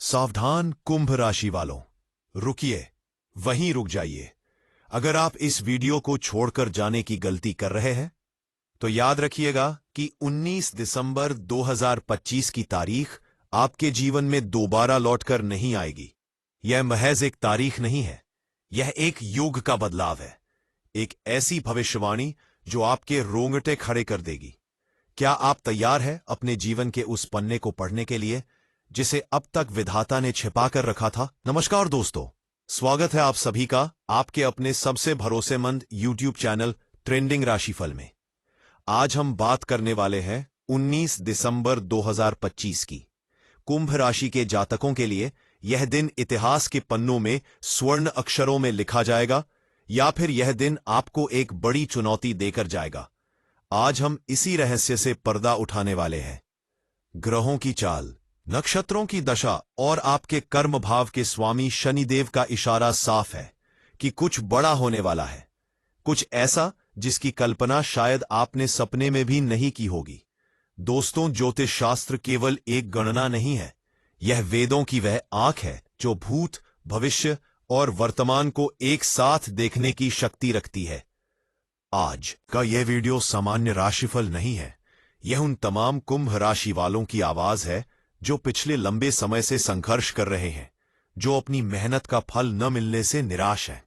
सावधान कुंभ राशि वालों, रुकिए, वहीं रुक जाइए। अगर आप इस वीडियो को छोड़कर जाने की गलती कर रहे हैं तो याद रखिएगा कि 19 दिसंबर 2025 की तारीख आपके जीवन में दोबारा लौटकर नहीं आएगी। यह महज एक तारीख नहीं है, यह एक युग का बदलाव है, एक ऐसी भविष्यवाणी जो आपके रोंगटे खड़े कर देगी। क्या आप तैयार हैं अपने जीवन के उस पन्ने को पढ़ने के लिए जिसे अब तक विधाता ने छिपा कर रखा था? नमस्कार दोस्तों, स्वागत है आप सभी का आपके अपने सबसे भरोसेमंद YouTube चैनल ट्रेंडिंग राशिफल में। आज हम बात करने वाले हैं 19 दिसंबर 2025 की। कुंभ राशि के जातकों के लिए यह दिन इतिहास के पन्नों में स्वर्ण अक्षरों में लिखा जाएगा, या फिर यह दिन आपको एक बड़ी चुनौती देकर जाएगा। आज हम इसी रहस्य से पर्दा उठाने वाले हैं। ग्रहों की चाल, नक्षत्रों की दशा और आपके कर्म भाव के स्वामी शनिदेव का इशारा साफ है कि कुछ बड़ा होने वाला है, कुछ ऐसा जिसकी कल्पना शायद आपने सपने में भी नहीं की होगी। दोस्तों, ज्योतिष शास्त्र केवल एक गणना नहीं है, यह वेदों की वह आंख है जो भूत, भविष्य और वर्तमान को एक साथ देखने की शक्ति रखती है। आज का यह वीडियो सामान्य राशिफल नहीं है, यह उन तमाम कुंभ राशि वालों की आवाज है जो पिछले लंबे समय से संघर्ष कर रहे हैं, जो अपनी मेहनत का फल न मिलने से निराश हैं।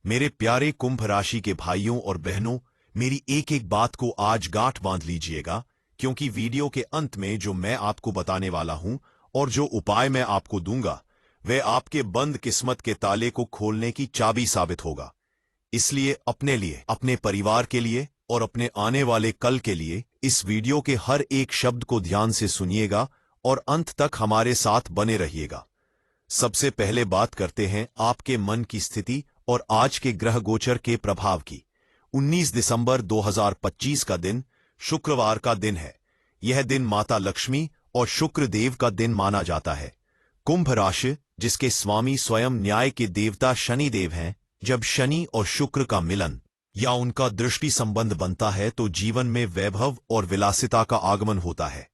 मेरे प्यारे कुंभ राशि के भाइयों और बहनों, मेरी एक एक बात को आज गांठ बांध लीजिएगा, क्योंकि वीडियो के अंत में जो मैं आपको बताने वाला हूं और जो उपाय मैं आपको दूंगा वह आपके बंद किस्मत के ताले को खोलने की चाबी साबित होगा। इसलिए अपने लिए, अपने परिवार के लिए और अपने आने वाले कल के लिए इस वीडियो के हर एक शब्द को ध्यान से सुनिएगा और अंत तक हमारे साथ बने रहिएगा। सबसे पहले बात करते हैं आपके मन की स्थिति और आज के ग्रह गोचर के प्रभाव की। 19 दिसंबर 2025 का दिन शुक्रवार का दिन है। यह दिन माता लक्ष्मी और शुक्र देव का दिन माना जाता है। कुंभ राशि, जिसके स्वामी स्वयं न्याय के देवता शनि देव हैं, जब शनि और शुक्र का मिलन या उनका दृष्टि संबंध बनता है तो जीवन में वैभव और विलासिता का आगमन होता है।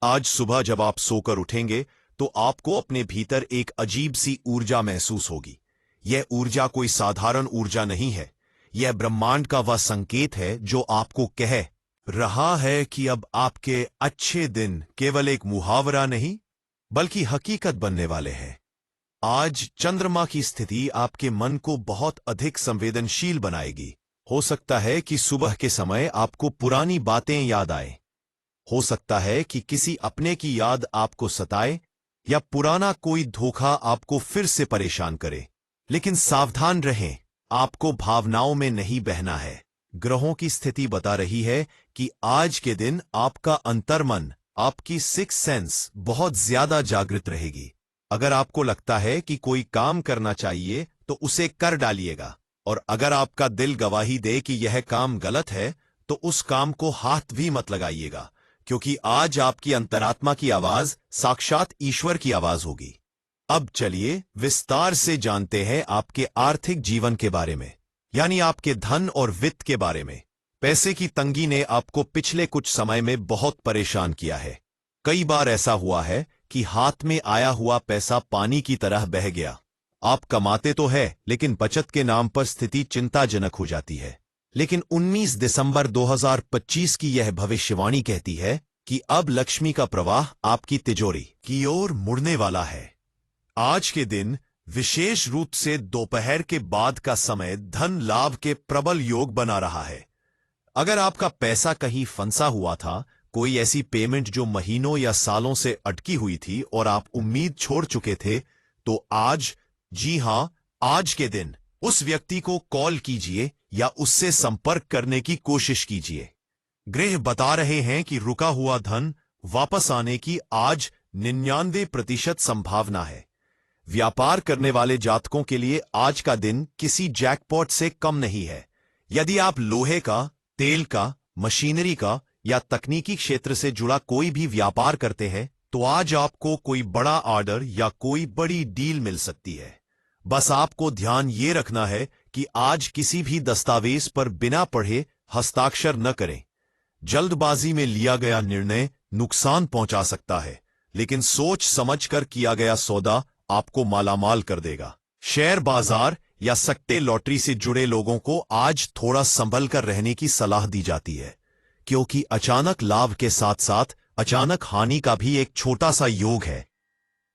आज सुबह जब आप सोकर उठेंगे तो आपको अपने भीतर एक अजीब सी ऊर्जा महसूस होगी। यह ऊर्जा कोई साधारण ऊर्जा नहीं है, यह ब्रह्मांड का वह संकेत है जो आपको कह रहा है कि अब आपके अच्छे दिन केवल एक मुहावरा नहीं बल्कि हकीकत बनने वाले हैं। आज चंद्रमा की स्थिति आपके मन को बहुत अधिक संवेदनशील बनाएगी। हो सकता है कि सुबह के समय आपको पुरानी बातें याद आए, हो सकता है कि किसी अपने की याद आपको सताए या पुराना कोई धोखा आपको फिर से परेशान करे। लेकिन सावधान रहें, आपको भावनाओं में नहीं बहना है। ग्रहों की स्थिति बता रही है कि आज के दिन आपका अंतर्मन, आपकी सिक्स सेंस बहुत ज्यादा जागृत रहेगी। अगर आपको लगता है कि कोई काम करना चाहिए तो उसे कर डालिएगा, और अगर आपका दिल गवाही दे कि यह काम गलत है तो उस काम को हाथ भी मत लगाइएगा, क्योंकि आज आपकी अंतरात्मा की आवाज साक्षात ईश्वर की आवाज होगी। अब चलिए विस्तार से जानते हैं आपके आर्थिक जीवन के बारे में, यानी आपके धन और वित्त के बारे में। पैसे की तंगी ने आपको पिछले कुछ समय में बहुत परेशान किया है। कई बार ऐसा हुआ है कि हाथ में आया हुआ पैसा पानी की तरह बह गया। आप कमाते तो है, लेकिन बचत के नाम पर स्थिति चिंताजनक हो जाती है। लेकिन 19 दिसंबर 2025 की यह भविष्यवाणी कहती है कि अब लक्ष्मी का प्रवाह आपकी तिजोरी की ओर मुड़ने वाला है। आज के दिन विशेष रूप से दोपहर के बाद का समय धन लाभ के प्रबल योग बना रहा है। अगर आपका पैसा कहीं फंसा हुआ था, कोई ऐसी पेमेंट जो महीनों या सालों से अटकी हुई थी और आप उम्मीद छोड़ चुके थे, तो आज, जी हां, आज के दिन उस व्यक्ति को कॉल कीजिए या उससे संपर्क करने की कोशिश कीजिए। ग्रह बता रहे हैं कि रुका हुआ धन वापस आने की आज 99% संभावना है। व्यापार करने वाले जातकों के लिए आज का दिन किसी जैकपॉट से कम नहीं है। यदि आप लोहे का, तेल का, मशीनरी का या तकनीकी क्षेत्र से जुड़ा कोई भी व्यापार करते हैं तो आज आपको कोई बड़ा ऑर्डर या कोई बड़ी डील मिल सकती है। बस आपको ध्यान ये रखना है कि आज किसी भी दस्तावेज पर बिना पढ़े हस्ताक्षर न करें। जल्दबाजी में लिया गया निर्णय नुकसान पहुंचा सकता है, लेकिन सोच समझकर किया गया सौदा आपको मालामाल कर देगा। शेयर बाजार या सट्टे लॉटरी से जुड़े लोगों को आज थोड़ा संभल कर रहने की सलाह दी जाती है, क्योंकि अचानक लाभ के साथ साथ अचानक हानि का भी एक छोटा सा योग है।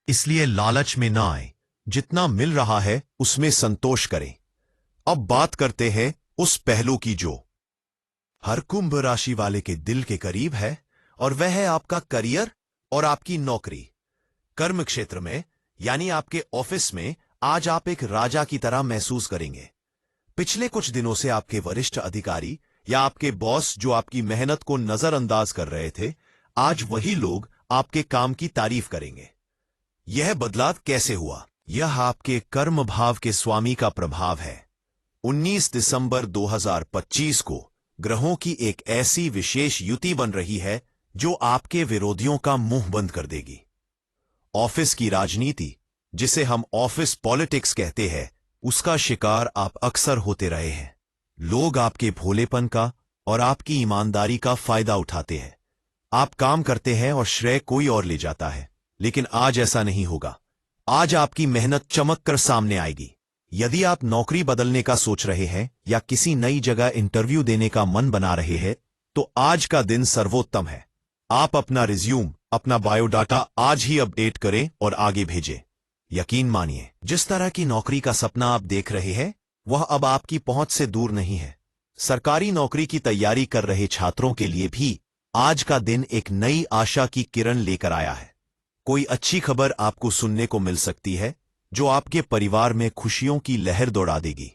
इसलिए लालच में ना आए, जितना मिल रहा है उसमें संतोष करें। अब बात करते हैं उस पहलू की जो हर कुंभ राशि वाले के दिल के करीब है, और वह है आपका करियर और आपकी नौकरी। कर्म क्षेत्र में यानी आपके ऑफिस में आज आप एक राजा की तरह महसूस करेंगे। पिछले कुछ दिनों से आपके वरिष्ठ अधिकारी या आपके बॉस जो आपकी मेहनत को नजरअंदाज कर रहे थे, आज वही लोग आपके काम की तारीफ करेंगे। यह बदलाव कैसे हुआ? यह आपके कर्म भाव के स्वामी का प्रभाव है। 19 दिसंबर 2025 को ग्रहों की एक ऐसी विशेष युति बन रही है जो आपके विरोधियों का मुंह बंद कर देगी। ऑफिस की राजनीति, जिसे हम ऑफिस पॉलिटिक्स कहते हैं, उसका शिकार आप अक्सर होते रहे हैं। लोग आपके भोलेपन का और आपकी ईमानदारी का फायदा उठाते हैं। आप काम करते हैं और श्रेय कोई और ले जाता है, लेकिन आज ऐसा नहीं होगा। आज आपकी मेहनत चमक कर सामने आएगी। यदि आप नौकरी बदलने का सोच रहे हैं या किसी नई जगह इंटरव्यू देने का मन बना रहे हैं, तो आज का दिन सर्वोत्तम है। आप अपना रिज्यूम, अपना बायोडाटा आज ही अपडेट करें और आगे भेजें। यकीन मानिए, जिस तरह की नौकरी का सपना आप देख रहे हैं, वह अब आपकी पहुंच से दूर नहीं है। सरकारी नौकरी की तैयारी कर रहे छात्रों के लिए भी आज का दिन एक नई आशा की किरण लेकर आया है। कोई अच्छी खबर आपको सुनने को मिल सकती है जो आपके परिवार में खुशियों की लहर दौड़ा देगी।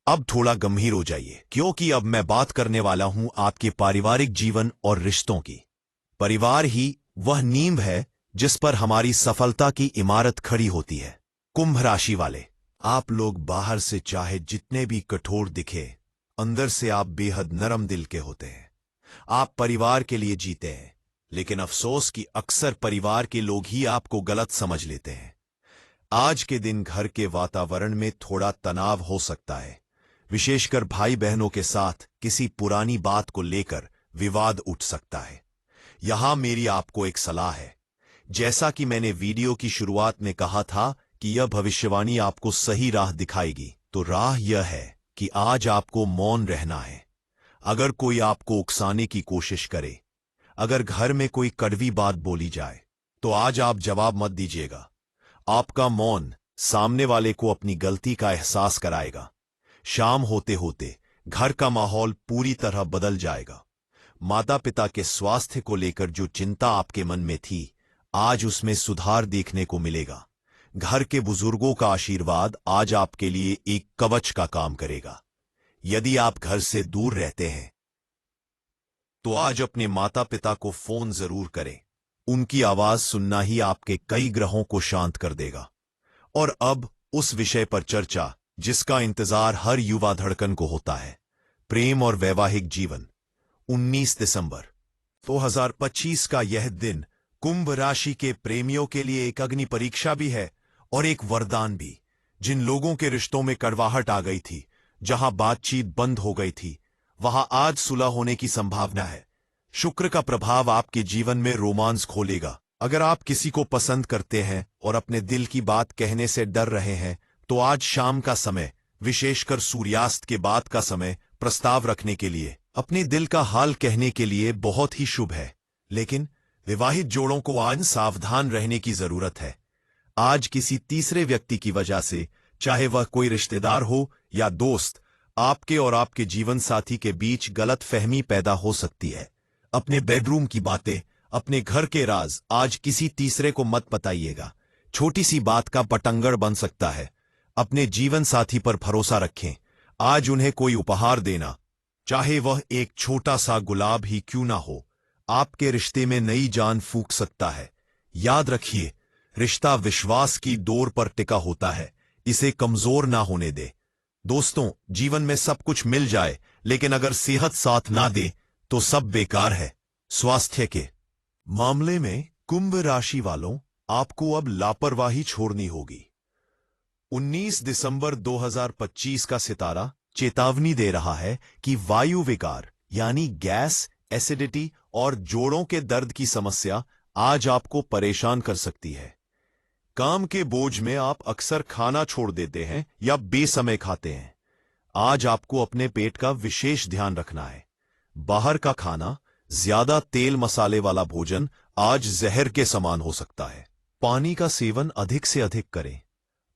अब थोड़ा गंभीर हो जाइए, क्योंकि अब मैं बात करने वाला हूं आपके पारिवारिक जीवन और रिश्तों की। परिवार ही वह नींव है जिस पर हमारी सफलता की इमारत खड़ी होती है। कुंभ राशि वाले, आप लोग बाहर से चाहे जितने भी कठोर दिखे, अंदर से आप बेहद नरम दिल के होते हैं। आप परिवार के लिए जीते हैं, लेकिन अफसोस कि अक्सर परिवार के लोग ही आपको गलत समझ लेते हैं। आज के दिन घर के वातावरण में थोड़ा तनाव हो सकता है, विशेषकर भाई बहनों के साथ किसी पुरानी बात को लेकर विवाद उठ सकता है। यहां मेरी आपको एक सलाह है। जैसा कि मैंने वीडियो की शुरुआत में कहा था कि यह भविष्यवाणी आपको सही राह दिखाएगी, तो राह यह है कि आज आपको मौन रहना है। अगर कोई आपको उकसाने की कोशिश करे, अगर घर में कोई कड़वी बात बोली जाए, तो आज आप जवाब मत दीजिएगा। आपका मौन सामने वाले को अपनी गलती का एहसास कराएगा। शाम होते होते घर का माहौल पूरी तरह बदल जाएगा। माता पिता के स्वास्थ्य को लेकर जो चिंता आपके मन में थी, आज उसमें सुधार देखने को मिलेगा। घर के बुजुर्गों का आशीर्वाद आज आपके लिए एक कवच का काम करेगा। यदि आप घर से दूर रहते हैं, तो आज अपने माता पिता को फोन जरूर करें। उनकी आवाज सुनना ही आपके कई ग्रहों को शांत कर देगा। और अब उस विषय पर चर्चा जिसका इंतजार हर युवा धड़कन को होता है, प्रेम और वैवाहिक जीवन। 19 दिसंबर 2025 का यह दिन कुंभ राशि के प्रेमियों के लिए एक अग्नि परीक्षा भी है और एक वरदान भी। जिन लोगों के रिश्तों में कड़वाहट आ गई थी, जहां बातचीत बंद हो गई थी, वहां आज सुलह होने की संभावना है। शुक्र का प्रभाव आपके जीवन में रोमांस खोलेगा। अगर आप किसी को पसंद करते हैं और अपने दिल की बात कहने से डर रहे हैं, तो आज शाम का समय, विशेषकर सूर्यास्त के बाद का समय, प्रस्ताव रखने के लिए, अपने दिल का हाल कहने के लिए बहुत ही शुभ है। लेकिन विवाहित जोड़ों को आज सावधान रहने की जरूरत है। आज किसी तीसरे व्यक्ति की वजह से, चाहे वह कोई रिश्तेदार हो या दोस्त, आपके और आपके जीवन साथी के बीच गलत फहमी पैदा हो सकती है। अपने बेडरूम की बातें, अपने घर के राज आज किसी तीसरे को मत बताइएगा। छोटी सी बात का पटंगड़ बन सकता है। अपने जीवन साथी पर भरोसा रखें। आज उन्हें कोई उपहार देना, चाहे वह एक छोटा सा गुलाब ही क्यों ना हो, आपके रिश्ते में नई जान फूंक सकता है। याद रखिए, रिश्ता विश्वास की डोर पर टिका होता है, इसे कमजोर ना होने दे। दोस्तों, जीवन में सब कुछ मिल जाए, लेकिन अगर सेहत साथ ना दे तो सब बेकार है। स्वास्थ्य के मामले में कुंभ राशि वालों, आपको अब लापरवाही छोड़नी होगी। 19 दिसंबर 2025 का सितारा चेतावनी दे रहा है कि वायु विकार यानी गैस, एसिडिटी और जोड़ों के दर्द की समस्या आज आपको परेशान कर सकती है। काम के बोझ में आप अक्सर खाना छोड़ देते हैं या बेसमय खाते हैं। आज आपको अपने पेट का विशेष ध्यान रखना है। बाहर का खाना, ज्यादा तेल मसाले वाला भोजन आज जहर के समान हो सकता है। पानी का सेवन अधिक से अधिक करें।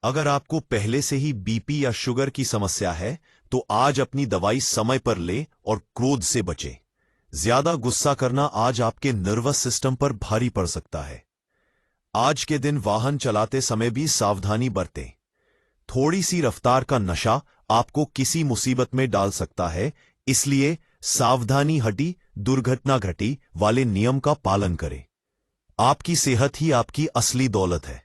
अगर आपको पहले से ही बीपी या शुगर की समस्या है तो आज अपनी दवाई समय पर लें और क्रोध से बचें। ज्यादा गुस्सा करना आज आपके नर्वस सिस्टम पर भारी पड़ सकता है। आज के दिन वाहन चलाते समय भी सावधानी बरतें। थोड़ी सी रफ्तार का नशा आपको किसी मुसीबत में डाल सकता है, इसलिए सावधानी हटी दुर्घटना घटी वाले नियम का पालन करें। आपकी सेहत ही आपकी असली दौलत है।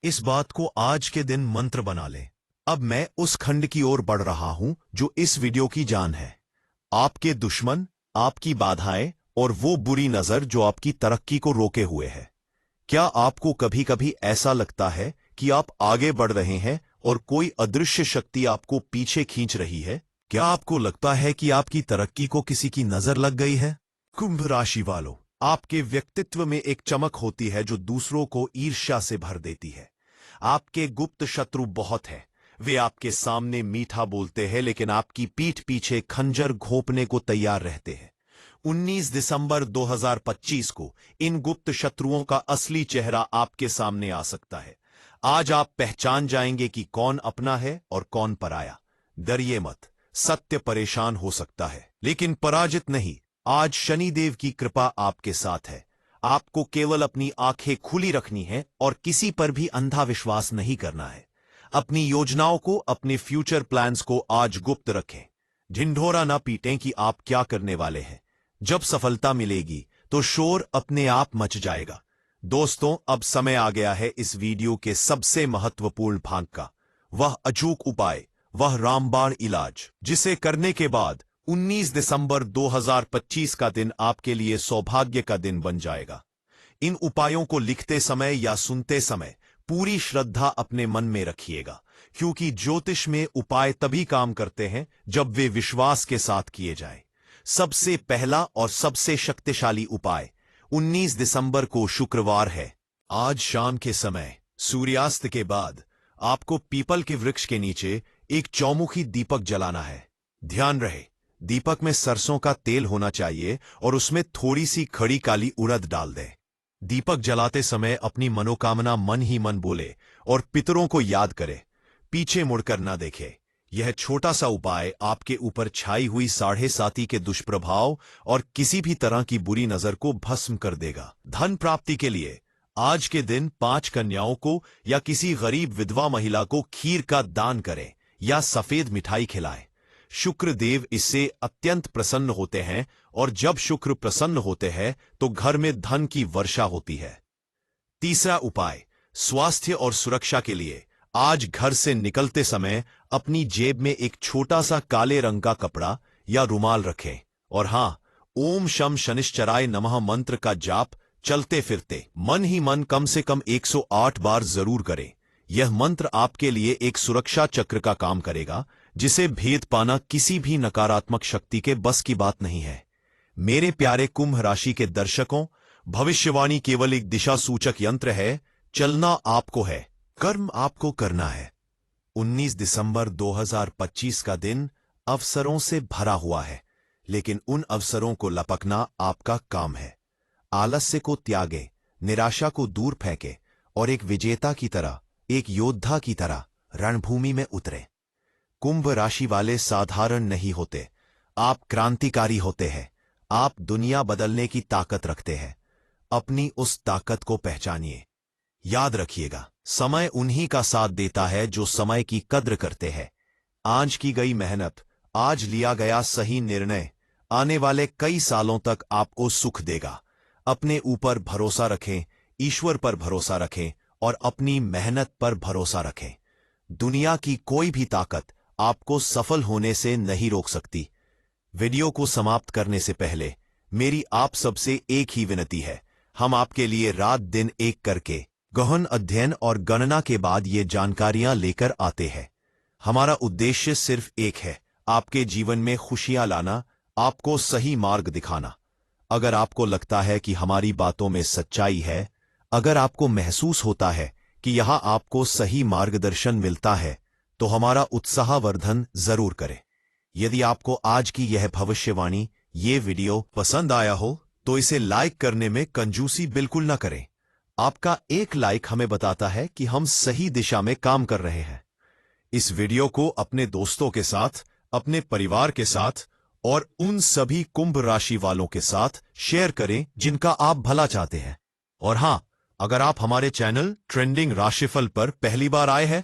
इस बात को आज के दिन मंत्र बना लें। अब मैं उस खंड की ओर बढ़ रहा हूं जो इस वीडियो की जान है। आपके दुश्मन, आपकी बाधाएं और वो बुरी नजर जो आपकी तरक्की को रोके हुए है। क्या आपको कभी कभी ऐसा लगता है कि आप आगे बढ़ रहे हैं और कोई अदृश्य शक्ति आपको पीछे खींच रही है? क्या आपको लगता है कि आपकी तरक्की को किसी की नजर लग गई है? कुंभ राशि वालों, आपके व्यक्तित्व में एक चमक होती है जो दूसरों को ईर्ष्या से भर देती है। आपके गुप्त शत्रु बहुत हैं। वे आपके सामने मीठा बोलते हैं लेकिन आपकी पीठ पीछे खंजर घोंपने को तैयार रहते हैं। 19 दिसंबर 2025 को इन गुप्त शत्रुओं का असली चेहरा आपके सामने आ सकता है। आज आप पहचान जाएंगे कि कौन अपना है और कौन पराया। डरिए मत, सत्य परेशान हो सकता है लेकिन पराजित नहीं। आज शनिदेव की कृपा आपके साथ है। आपको केवल अपनी आंखें खुली रखनी है और किसी पर भी अंधा विश्वास नहीं करना है। अपनी योजनाओं को, अपने फ्यूचर प्लान्स को आज गुप्त रखें। ढिंढोरा ना पीटें कि आप क्या करने वाले हैं। जब सफलता मिलेगी तो शोर अपने आप मच जाएगा। दोस्तों, अब समय आ गया है इस वीडियो के सबसे महत्वपूर्ण भाग का। वह अचूक उपाय, वह रामबाण इलाज जिसे करने के बाद 19 दिसंबर 2025 का दिन आपके लिए सौभाग्य का दिन बन जाएगा। इन उपायों को लिखते समय या सुनते समय पूरी श्रद्धा अपने मन में रखिएगा, क्योंकि ज्योतिष में उपाय तभी काम करते हैं जब वे विश्वास के साथ किए जाएं। सबसे पहला और सबसे शक्तिशाली उपाय 19 दिसंबर को शुक्रवार है। आज शाम के समय सूर्यास्त के बाद आपको पीपल के वृक्ष के नीचे एक चौमुखी दीपक जलाना है। ध्यान रहे, दीपक में सरसों का तेल होना चाहिए और उसमें थोड़ी सी खड़ी काली उड़द डाल दें। दीपक जलाते समय अपनी मनोकामना मन ही मन बोले और पितरों को याद करे। पीछे मुड़कर न देखे। यह छोटा सा उपाय आपके ऊपर छाई हुई 7.5 के दुष्प्रभाव और किसी भी तरह की बुरी नजर को भस्म कर देगा। धन प्राप्ति के लिए आज के दिन 5 कन्याओं को या किसी गरीब विधवा महिला को खीर का दान करें या सफेद मिठाई खिलाएं। शुक्र देव इससे अत्यंत प्रसन्न होते हैं और जब शुक्र प्रसन्न होते हैं तो घर में धन की वर्षा होती है। तीसरा उपाय स्वास्थ्य और सुरक्षा के लिए आज घर से निकलते समय अपनी जेब में एक छोटा सा काले रंग का कपड़ा या रुमाल रखें और हां, ओम शम शनिश्चराय नमः मंत्र का जाप चलते फिरते मन ही मन कम से कम 108 बार जरूर करें। यह मंत्र आपके लिए एक सुरक्षा चक्र का काम करेगा जिसे भेद पाना किसी भी नकारात्मक शक्ति के बस की बात नहीं है। मेरे प्यारे कुंभ राशि के दर्शकों, भविष्यवाणी केवल एक दिशा सूचक यंत्र है। चलना आपको है, कर्म आपको करना है। 19 दिसंबर 2025 का दिन अवसरों से भरा हुआ है, लेकिन उन अवसरों को लपकना आपका काम है। आलस्य को त्यागे, निराशा को दूर फेंके और एक विजेता की तरह, एक योद्धा की तरह रणभूमि में उतरे। कुंभ राशि वाले साधारण नहीं होते, आप क्रांतिकारी होते हैं। आप दुनिया बदलने की ताकत रखते हैं। अपनी उस ताकत को पहचानिए। याद रखिएगा, समय उन्हीं का साथ देता है जो समय की कद्र करते हैं। आज की गई मेहनत, आज लिया गया सही निर्णय आने वाले कई सालों तक आपको सुख देगा। अपने ऊपर भरोसा रखें, ईश्वर पर भरोसा रखें और अपनी मेहनत पर भरोसा रखें। दुनिया की कोई भी ताकत आपको सफल होने से नहीं रोक सकती। वीडियो को समाप्त करने से पहले मेरी आप सबसे एक ही विनती है। हम आपके लिए रात दिन एक करके गहन अध्ययन और गणना के बाद ये जानकारियां लेकर आते हैं। हमारा उद्देश्य सिर्फ एक है, आपके जीवन में खुशियां लाना, आपको सही मार्ग दिखाना। अगर आपको लगता है कि हमारी बातों में सच्चाई है, अगर आपको महसूस होता है कि यहां आपको सही मार्गदर्शन मिलता है, तो हमारा उत्साहवर्धन जरूर करें। यदि आपको आज की यह भविष्यवाणी, ये वीडियो पसंद आया हो, तो इसे लाइक करने में कंजूसी बिल्कुल न करें। आपका एक लाइक हमें बताता है कि हम सही दिशा में काम कर रहे हैं। इस वीडियो को अपने दोस्तों के साथ, अपने परिवार के साथ और उन सभी कुंभ राशि वालों के साथ शेयर करें जिनका आप भला चाहते हैं। और हां, अगर आप हमारे चैनल ट्रेंडिंग राशिफल पर पहली बार आए हैं,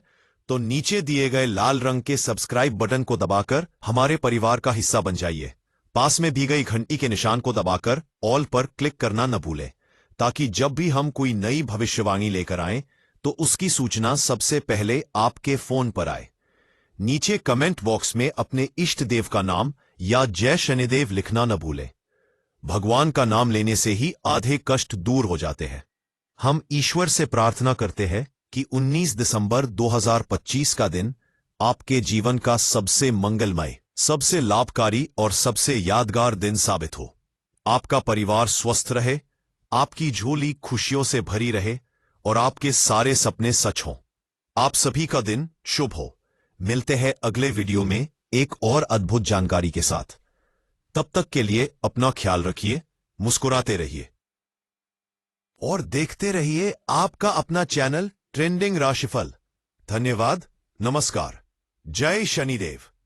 तो नीचे दिए गए लाल रंग के सब्सक्राइब बटन को दबाकर हमारे परिवार का हिस्सा बन जाइए। पास में दी गई घंटी के निशान को दबाकर ऑल पर क्लिक करना न भूलें, ताकि जब भी हम कोई नई भविष्यवाणी लेकर आएं, तो उसकी सूचना सबसे पहले आपके फोन पर आए। नीचे कमेंट बॉक्स में अपने इष्ट देव का नाम या जय शनिदेव लिखना न भूलें। भगवान का नाम लेने से ही आधे कष्ट दूर हो जाते हैं। हम ईश्वर से प्रार्थना करते हैं कि 19 दिसंबर 2025 का दिन आपके जीवन का सबसे मंगलमय, सबसे लाभकारी और सबसे यादगार दिन साबित हो। आपका परिवार स्वस्थ रहे, आपकी झोली खुशियों से भरी रहे और आपके सारे सपने सच हों। आप सभी का दिन शुभ हो। मिलते हैं अगले वीडियो में एक और अद्भुत जानकारी के साथ। तब तक के लिए अपना ख्याल रखिए, मुस्कुराते रहिए और देखते रहिए आपका अपना चैनल ट्रेंडिंग राशिफल। धन्यवाद। नमस्कार। जय शनिदेव।